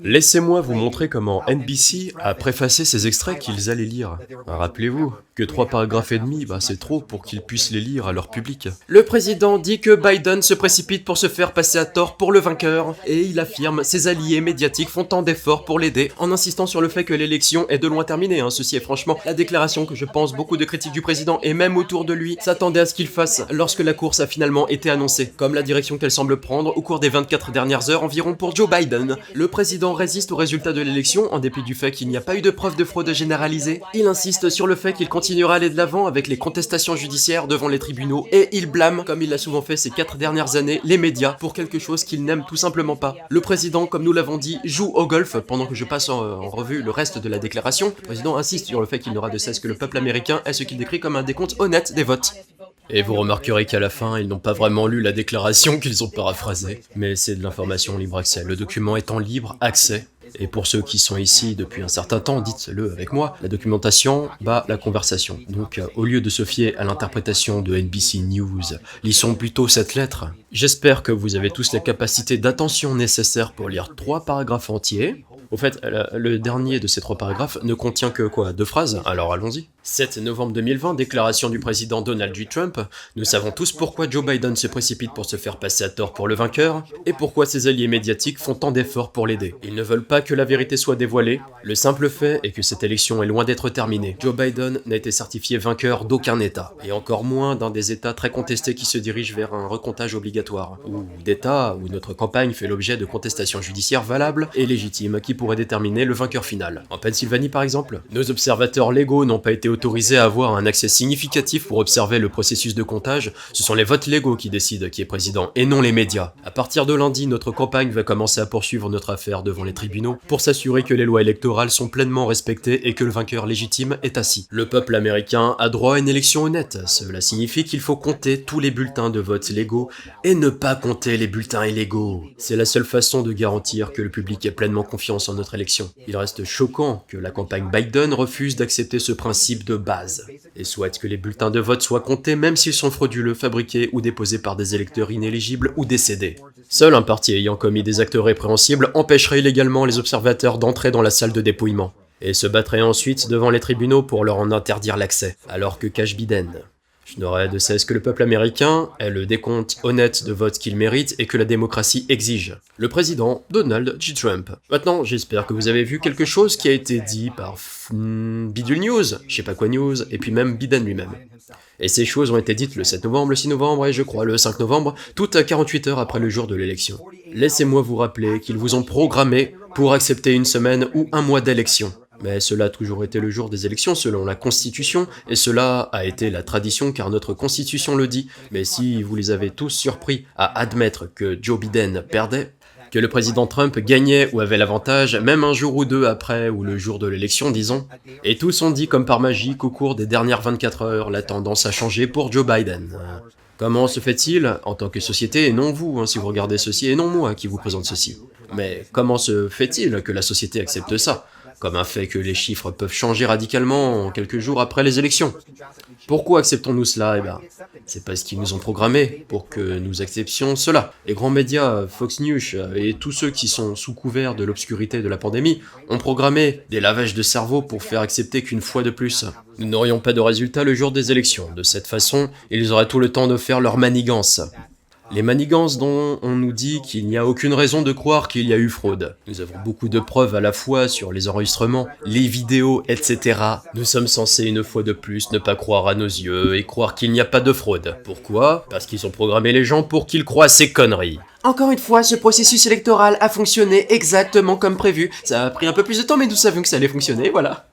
Laissez-moi vous montrer comment NBC a préfacé ces extraits qu'ils allaient lire. Rappelez-vous que 3 paragraphes et demi, c'est trop pour qu'ils puissent les lire à leur public. Le président dit que Biden se précipite pour se faire passer à tort pour le vainqueur, et il affirme ses alliés médiatiques font tant d'efforts pour l'aider, en insistant sur le fait que l'élection est de loin terminée. Ceci est franchement la déclaration que je pense beaucoup de critiques du président, et même autour de lui, s'attendaient à ce qu'il fasse lorsque la course a finalement été annoncée, comme la direction qu'elle semble prendre au cours des 24 dernières heures environ pour Joe Biden. Le président résiste au résultat de l'élection, en dépit du fait qu'il n'y a pas eu de preuve de fraude généralisée. Il insiste sur le fait qu'il continuera à aller de l'avant avec les contestations judiciaires devant les tribunaux, et il blâme, comme il l'a souvent fait ces 4 dernières années, les médias pour quelque chose qu'il n'aime tout simplement pas. Le président, comme nous l'avons dit, joue au golf. Pendant que je passe en revue le reste de la déclaration, le président insiste sur le fait qu'il n'aura de cesse que le peuple américain est ce qu'il décrit comme un décompte honnête des votes. Et vous remarquerez qu'à la fin, ils n'ont pas vraiment lu la déclaration qu'ils ont paraphrasée. Mais c'est de l'information libre accès. Le document est en libre accès. Et pour ceux qui sont ici depuis un certain temps, dites-le avec moi, la documentation bat la conversation. Donc, au lieu de se fier à l'interprétation de NBC News, lisons plutôt cette lettre. J'espère que vous avez tous la capacité d'attention nécessaire pour lire 3 paragraphes entiers. Au fait, le dernier de ces 3 paragraphes ne contient que quoi, 2 phrases? Alors allons-y. 7 novembre 2020, déclaration du président Donald J. Trump. Nous savons tous pourquoi Joe Biden se précipite pour se faire passer à tort pour le vainqueur, et pourquoi ses alliés médiatiques font tant d'efforts pour l'aider. Ils ne veulent pas que la vérité soit dévoilée. Le simple fait est que cette élection est loin d'être terminée. Joe Biden n'a été certifié vainqueur d'aucun État, et encore moins d'un des États très contestés qui se dirigent vers un recomptage obligatoire, ou d'États où notre campagne fait l'objet de contestations judiciaires valables et légitimes qui pourraient déterminer le vainqueur final. En Pennsylvanie par exemple, nos observateurs légaux n'ont pas été autorisés à avoir un accès significatif pour observer le processus de comptage. Ce sont les votes légaux qui décident qui est président, et non les médias. À partir de lundi, notre campagne va commencer à poursuivre notre affaire devant les tribunaux pour s'assurer que les lois électorales sont pleinement respectées et que le vainqueur légitime est assis. Le peuple américain a droit à une élection honnête. Cela signifie qu'il faut compter tous les bulletins de vote légaux et ne pas compter les bulletins illégaux. C'est la seule façon de garantir que le public ait pleinement confiance en notre élection. Il reste choquant que la campagne Biden refuse d'accepter ce principe de base et souhaite que les bulletins de vote soient comptés même s'ils sont frauduleux, fabriqués ou déposés par des électeurs inéligibles ou décédés. Seul un parti ayant commis des actes répréhensibles empêcherait illégalement les observateurs d'entrer dans la salle de dépouillement et se battrait ensuite devant les tribunaux pour leur en interdire l'accès, alors que cache Biden. Je n'aurai de cesse que le peuple américain ait le décompte honnête de votes qu'il mérite et que la démocratie exige. Le président Donald J. Trump. Maintenant, j'espère que vous avez vu quelque chose qui a été dit par Bidule News, je sais pas quoi News, et puis même Biden lui-même. Et ces choses ont été dites le 7 novembre, le 6 novembre et je crois le 5 novembre, toutes à 48 heures après le jour de l'élection. Laissez-moi vous rappeler qu'ils vous ont programmé pour accepter une semaine ou un mois d'élection. Mais cela a toujours été le jour des élections selon la Constitution, et cela a été la tradition car notre Constitution le dit. Mais si vous les avez tous surpris à admettre que Joe Biden perdait, que le président Trump gagnait ou avait l'avantage, même un jour ou deux après, ou le jour de l'élection disons, et tous ont dit comme par magie qu'au cours des dernières 24 heures, la tendance a changé pour Joe Biden. Comment se fait-il, en tant que société, et non vous, si vous regardez ceci, et non moi qui vous présente ceci, mais comment se fait-il que la société accepte ça, comme un fait que les chiffres peuvent changer radicalement en quelques jours après les élections? Pourquoi acceptons-nous cela? Eh bien, c'est parce qu'ils nous ont programmés pour que nous acceptions cela. Les grands médias, Fox News et tous ceux qui sont sous couvert de l'obscurité de la pandémie ont programmé des lavages de cerveau pour faire accepter qu'une fois de plus, nous n'aurions pas de résultat le jour des élections. De cette façon, ils auraient tout le temps de faire leur manigance. Les manigances dont on nous dit qu'il n'y a aucune raison de croire qu'il y a eu fraude. Nous avons beaucoup de preuves à la fois sur les enregistrements, les vidéos, etc. Nous sommes censés une fois de plus ne pas croire à nos yeux et croire qu'il n'y a pas de fraude. Pourquoi? Parce qu'ils ont programmé les gens pour qu'ils croient ces conneries. Encore une fois, ce processus électoral a fonctionné exactement comme prévu. Ça a pris un peu plus de temps mais nous savions que ça allait fonctionner, voilà.